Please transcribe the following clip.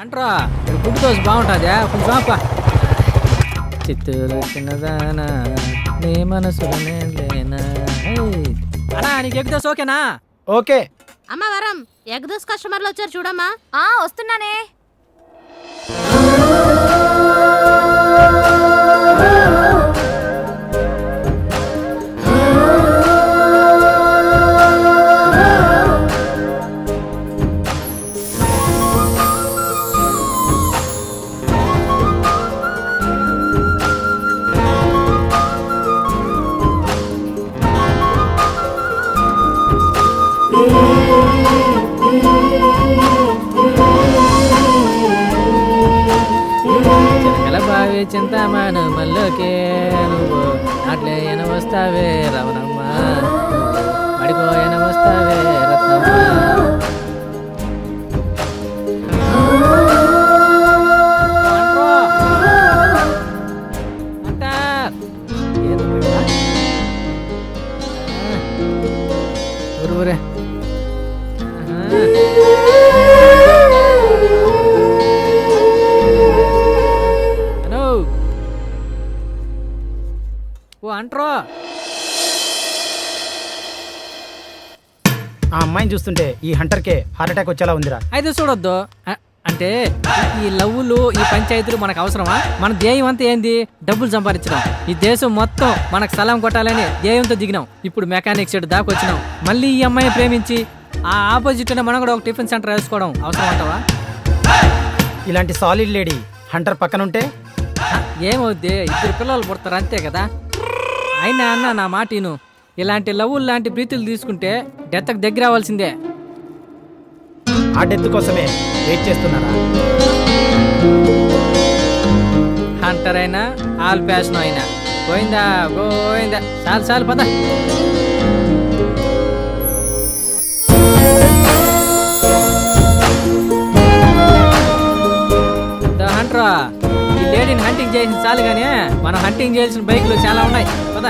అంట్రా గుడ్డు దోశ బాగుంటుందా కొంచెం ఆప. చిత్తూరు చిన్నదానా నీ మనసులోనే లేనా. అన్నా నీకు ఎగ్ దోశ ఓకేనా? ఓకే. అమ్మ వరం ఎగ్ దోస్ కస్టమర్లు వచ్చారు చూడమ్మా. వస్తున్నానే. చిలకల బావి చింతమాను మల్లోకే నువ్వు నాట్లేయన వస్తావే రవణమ్మ, మడిపోయన వస్తావే రత్నమ్మ. ఊరే హలో ఓ అంట్రో. ఆ అమ్మాయిని చూస్తుంటే ఈ హంటర్కే హార్ట్ అటాక్ వచ్చేలా ఉందిరా. అయితే చూడొద్దు. అంటే ఈ లవ్వులు ఈ పంచాయతీలు మనకు అవసరమా? మన ధ్యేయం అంతా ఏంది? డబ్బులు సంపాదించడం. ఈ దేశం మొత్తం మనకు సలాం కొట్టాలని ధ్యేయంతో దిగినాం. ఇప్పుడు మెకానిక్ షెడ్ దాకా వచ్చినాం. మళ్ళీ ఈ అమ్మాయిని ప్రేమించి ఆ ఆపోజిట్ మనం కూడా ఒక టిఫిన్ సెంటర్ వేసుకోవడం అవసరం అంటావా? ఇలాంటి సాలిడ్ లేడీ హంటర్ పక్కనుంటే ఏమవుద్ది? ఇద్దరు పిల్లలు పుడతారు అంతే కదా. అయినా అన్న నా మాట విను. ఇలాంటి లవ్వులు లాంటి ప్రీతులు తీసుకుంటే డెత్కు దగ్గర అవ్వాల్సిందే. ఆ డెత్ కోసమే వెయిట్ చేస్తున్నారా? హంటర్ అయినా ఆల్ ప్యాషన్ అయినా పోయిందా గోయిందా. చాలు చాలు పద. హంటరా ఈ లేడీని హంటింగ్ చేసిన చాలు కానీ మనం హంటింగ్ చేయాల్సిన బైక్లు చాలా ఉన్నాయి. పద.